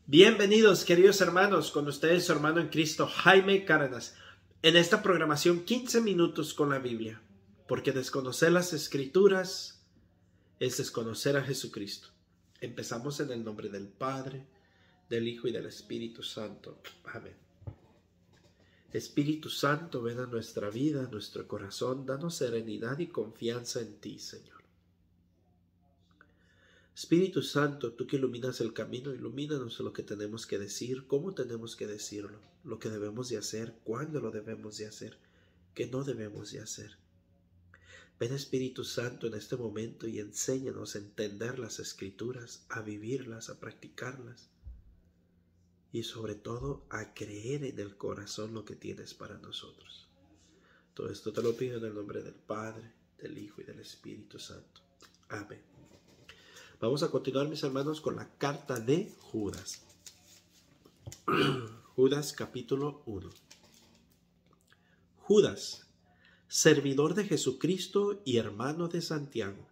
Bienvenidos, queridos hermanos, con ustedes su hermano en Cristo, Jaime Cárdenas, en esta programación 15 minutos con la Biblia, porque desconocer las Escrituras es desconocer a Jesucristo. Empezamos en el nombre del Padre, del Hijo y del Espíritu Santo. Amén. Espíritu Santo, ven a nuestra vida, a nuestro corazón, danos serenidad y confianza en ti, Señor. Espíritu Santo, tú que iluminas el camino, ilumínanos lo que tenemos que decir, cómo tenemos que decirlo, lo que debemos de hacer, cuándo lo debemos de hacer, qué no debemos de hacer. Ven Espíritu Santo en este momento y enséñanos a entender las Escrituras, a vivirlas, a practicarlas y sobre todo a creer en el corazón lo que tienes para nosotros. Todo esto te lo pido en el nombre del Padre, del Hijo y del Espíritu Santo. Amén. Vamos a continuar, mis hermanos, con la carta de Judas. Judas capítulo 1. Judas, servidor de Jesucristo y hermano de Santiago,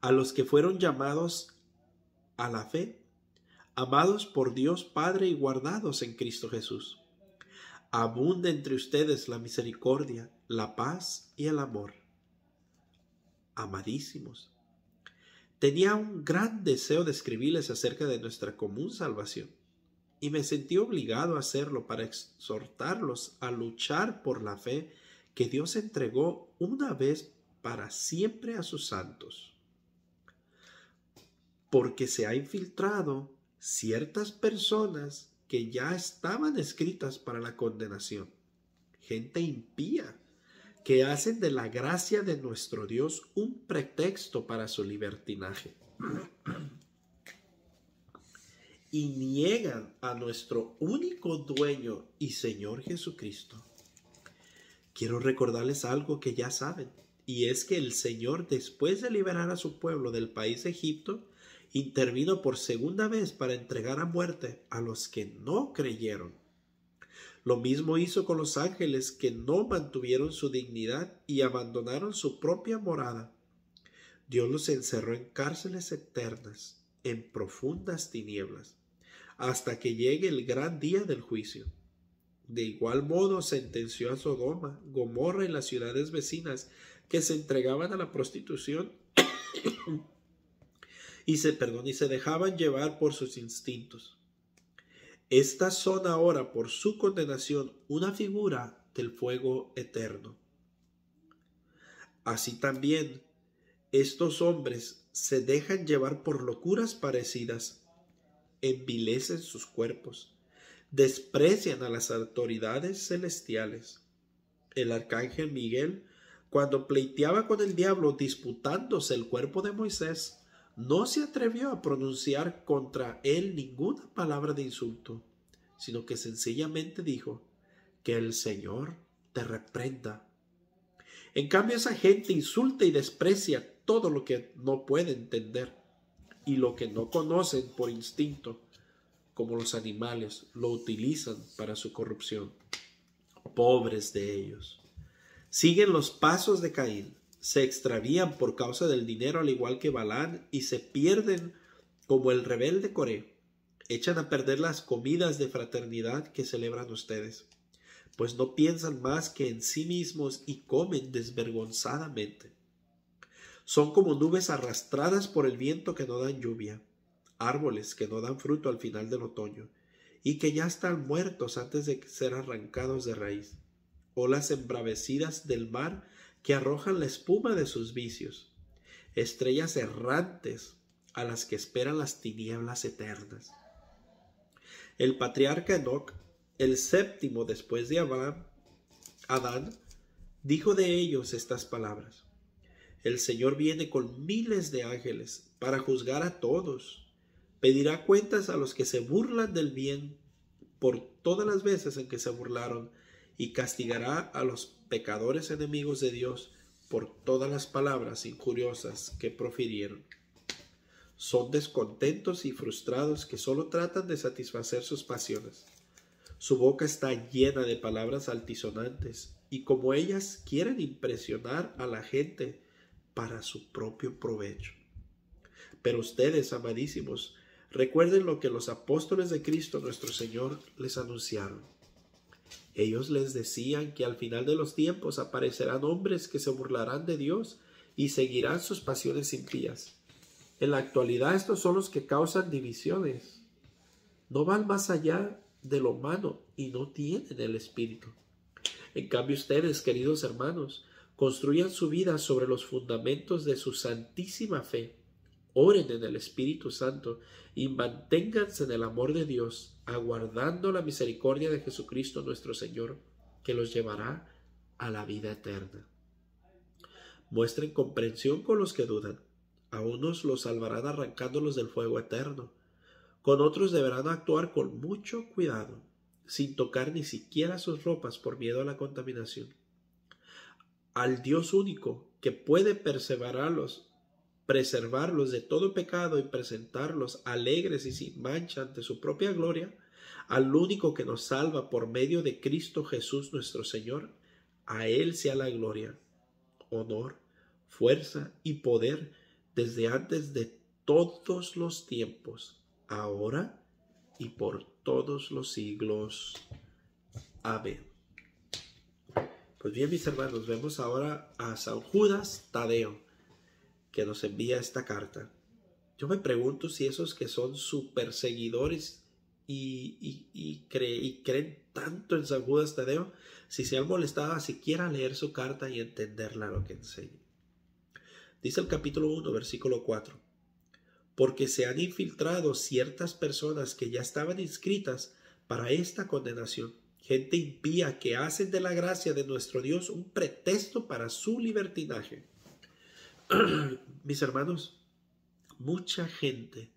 a los que fueron llamados a la fe, amados por Dios Padre y guardados en Cristo Jesús. Abunde entre ustedes la misericordia, la paz y el amor. Amadísimos, tenía un gran deseo de escribirles acerca de nuestra común salvación, y me sentí obligado a hacerlo para exhortarlos a luchar por la fe que Dios entregó una vez para siempre a sus santos. Porque se ha infiltrado ciertas personas que ya estaban escritas para la condenación, gente impía, que hacen de la gracia de nuestro Dios un pretexto para su libertinaje y niegan a nuestro único dueño y Señor Jesucristo. Quiero recordarles algo que ya saben, y es que el Señor, después de liberar a su pueblo del país de Egipto, intervino por segunda vez para entregar a muerte a los que no creyeron. Lo mismo hizo con los ángeles que no mantuvieron su dignidad y abandonaron su propia morada. Dios los encerró en cárceles eternas, en profundas tinieblas, hasta que llegue el gran día del juicio. De igual modo sentenció a Sodoma, Gomorra y las ciudades vecinas que se entregaban a la prostitución y se dejaban llevar por sus instintos. Estas son ahora por su condenación una figura del fuego eterno. Así también estos hombres se dejan llevar por locuras parecidas, envilecen sus cuerpos, desprecian a las autoridades celestiales. El arcángel Miguel, cuando pleiteaba con el diablo disputándose el cuerpo de Moisés, no se atrevió a pronunciar contra él ninguna palabra de insulto, sino que sencillamente dijo: que el Señor te reprenda. En cambio, esa gente insulta y desprecia todo lo que no puede entender y lo que no conocen por instinto, como los animales, lo utilizan para su corrupción. Pobres de ellos. Siguen los pasos de Caín, se extravían por causa del dinero al igual que Balán y se pierden como el rebelde Coré. Echan a perder las comidas de fraternidad que celebran ustedes, pues no piensan más que en sí mismos y comen desvergonzadamente. Son como nubes arrastradas por el viento que no dan lluvia, árboles que no dan fruto al final del otoño y que ya están muertos antes de ser arrancados de raíz, olas embravecidas del mar que arrojan la espuma de sus vicios, estrellas errantes a las que esperan las tinieblas eternas. El patriarca Enoc, el séptimo después de Adán, dijo de ellos estas palabras: el Señor viene con miles de ángeles para juzgar a todos. Pedirá cuentas a los que se burlan del bien por todas las veces en que se burlaron, y castigará a los pecadores enemigos de Dios por todas las palabras injuriosas que profirieron. Son descontentos y frustrados que solo tratan de satisfacer sus pasiones. Su boca está llena de palabras altisonantes, y como ellas quieren impresionar a la gente para su propio provecho. Pero ustedes, amadísimos, Recuerden lo que los apóstoles de Cristo nuestro Señor les anunciaron. Ellos les decían que al final de los tiempos aparecerán hombres que se burlarán de Dios y seguirán sus pasiones impías. En la actualidad estos son los que causan divisiones. No van más allá de lo humano y no tienen el Espíritu. En cambio ustedes, queridos hermanos, construyan su vida sobre los fundamentos de su santísima fe. Oren en el Espíritu Santo y manténganse en el amor de Dios, aguardando la misericordia de Jesucristo nuestro Señor, que los llevará a la vida eterna. Muestren comprensión con los que dudan. A unos los salvarán arrancándolos del fuego eterno. Con otros deberán actuar con mucho cuidado, sin tocar ni siquiera sus ropas por miedo a la contaminación. Al Dios único, que puede preservarlos de todo pecado y presentarlos alegres y sin mancha ante su propia gloria, al único que nos salva por medio de Cristo Jesús nuestro Señor, a Él sea la gloria, honor, fuerza y poder desde antes de todos los tiempos, ahora y por todos los siglos. Amén. Pues bien, mis hermanos, vemos ahora a San Judas Tadeo, que nos envía esta carta. Yo me pregunto si esos que son sus perseguidores y creen tanto en San Judas Tadeo, si se han molestado a siquiera leer su carta y entenderla lo que enseña. Dice el capítulo 1, versículo 4. Porque se han infiltrado ciertas personas que ya estaban inscritas para esta condenación, gente impía que hacen de la gracia de nuestro Dios un pretexto para su libertinaje. Mis hermanos, mucha gente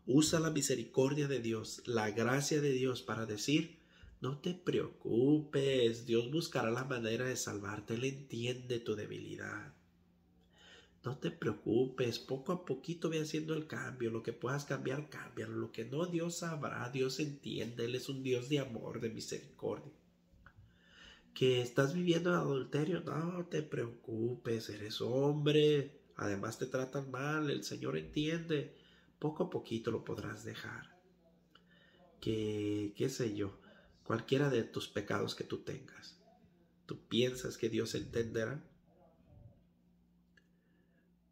usa la misericordia de Dios, la gracia de Dios para decir: no te preocupes, Dios buscará la manera de salvarte, Él entiende tu debilidad. No te preocupes, poco a poquito ve haciendo el cambio, lo que puedas cambiar, cámbialo, lo que no, Dios sabrá, Dios entiende, Él es un Dios de amor, de misericordia. Que estás viviendo en adulterio, no te preocupes, eres hombre, además te tratan mal, el Señor entiende, poco a poquito lo podrás dejar. Que, qué sé yo, cualquiera de tus pecados que tú tengas, ¿tú piensas que Dios entenderá?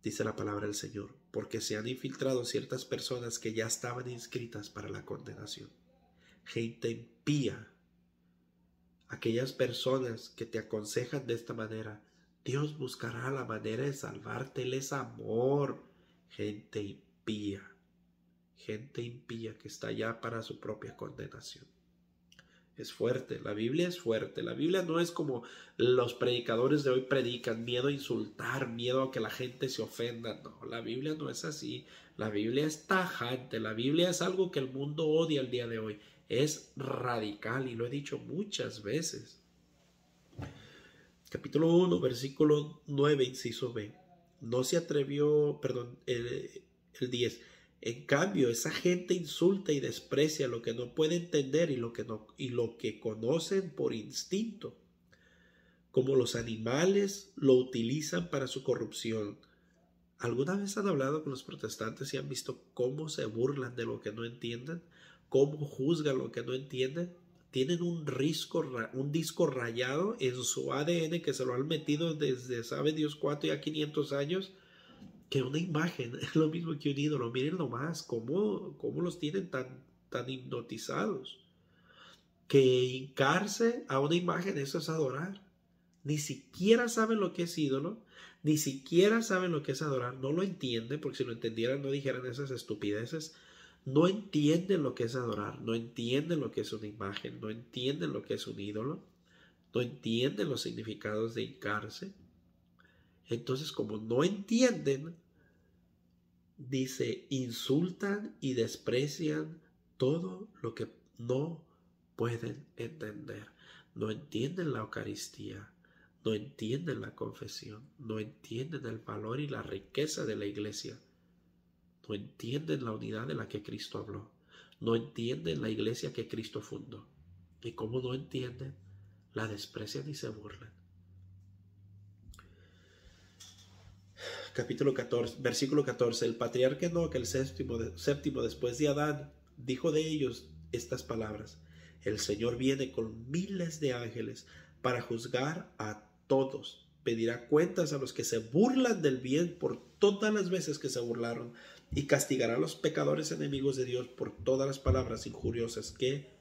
Dice la palabra del Señor, porque se han infiltrado ciertas personas que ya estaban inscritas para la condenación. Gente impía. Aquellas personas que te aconsejan de esta manera: Dios buscará la manera de salvarte, Él es amor. Gente impía que está ya para su propia condenación. Es fuerte, la Biblia es fuerte. La Biblia no es como los predicadores de hoy predican, miedo a insultar, miedo a que la gente se ofenda. No, la Biblia no es así. La Biblia es tajante, la Biblia es algo que el mundo odia el día de hoy. Es radical y lo he dicho muchas veces. Capítulo 1, versículo 9, inciso B. No se atrevió, el 10. En cambio, esa gente insulta y desprecia lo que no puede entender y lo que conocen por instinto. Como los animales lo utilizan para su corrupción. ¿Alguna vez han hablado con los protestantes y han visto cómo se burlan de lo que no entienden? ¿Cómo juzgan lo que no entienden? Tienen un disco rayado en su ADN que se lo han metido desde sabe Dios cuánto, ya 500 años, que una imagen es lo mismo que un ídolo. Miren nomás cómo los tienen tan hipnotizados. Que hincarse a una imagen, eso es adorar. Ni siquiera saben lo que es ídolo, ni siquiera saben lo que es adorar, no lo entienden, porque si lo entendieran no dijeran esas estupideces. No entienden lo que es adorar, no entienden lo que es una imagen, no entienden lo que es un ídolo, no entienden los significados de hincarse. Entonces, como no entienden, dice, insultan y desprecian todo lo que no pueden entender. No entienden la Eucaristía, no entienden la confesión, no entienden el valor y la riqueza de la iglesia, no entienden la unidad de la que Cristo habló, no entienden la iglesia que Cristo fundó. Y como no entienden, la desprecian y se burlan. capítulo 14, versículo 14. El patriarca Enoc, el séptimo después de Adán, dijo de ellos estas palabras: el Señor viene con miles de ángeles para juzgar a todos. Pedirá cuentas a los que se burlan del bien por todas las veces que se burlaron, y castigará a los pecadores enemigos de Dios por todas las palabras injuriosas que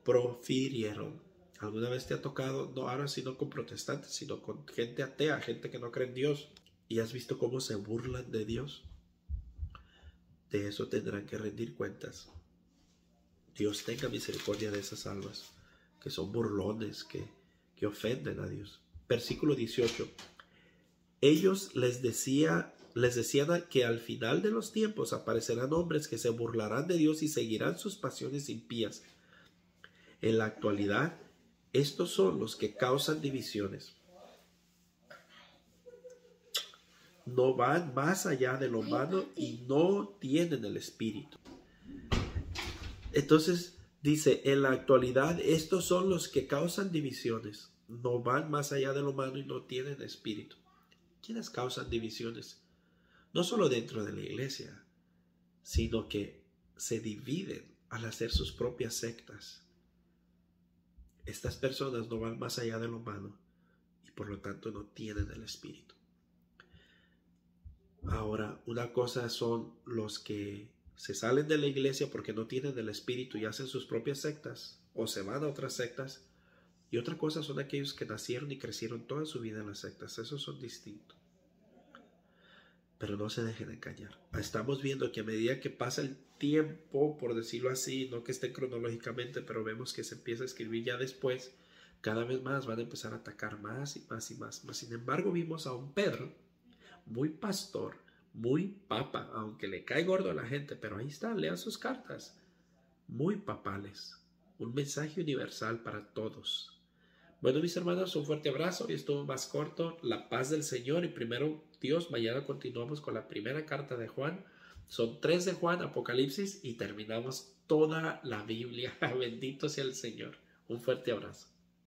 profirieron. ¿Alguna vez te ha tocado, no ahora sino con protestantes, sino con gente atea, gente que no cree en Dios, y has visto cómo se burlan de Dios? De eso tendrán que rendir cuentas. Dios tenga misericordia de esas almas que son burlones, que ofenden a Dios. Versículo 18. Ellos les decían que al final de los tiempos aparecerán hombres que se burlarán de Dios y seguirán sus pasiones impías. En la actualidad, estos son los que causan divisiones. No van más allá de lo humano y no tienen el espíritu. Entonces dice, en la actualidad, estos son los que causan divisiones. No van más allá de lo humano y no tienen espíritu. ¿Quiénes causan divisiones? No solo dentro de la iglesia, sino que se dividen al hacer sus propias sectas. Estas personas no van más allá de lo humano y por lo tanto no tienen el espíritu. Ahora, una cosa son los que se salen de la iglesia porque no tienen el espíritu y hacen sus propias sectas o se van a otras sectas. Y otra cosa son aquellos que nacieron y crecieron toda su vida en las sectas. Esos son distintos. Pero no se dejen engañar. Estamos viendo que a medida que pasa el tiempo, por decirlo así, no que esté cronológicamente, pero vemos que se empieza a escribir ya después, cada vez más van a empezar a atacar más y más y más. Sin embargo, vimos a un Pedro muy pastor, muy papa, aunque le cae gordo a la gente, pero ahí está, lean sus cartas, muy papales, un mensaje universal para todos. Bueno, mis hermanos, un fuerte abrazo. Hoy estuvo más corto. La paz del Señor y primero Dios. Mañana continuamos con la primera carta de Juan. Son 3 de Juan, Apocalipsis, y terminamos toda la Biblia. Bendito sea el Señor. Un fuerte abrazo.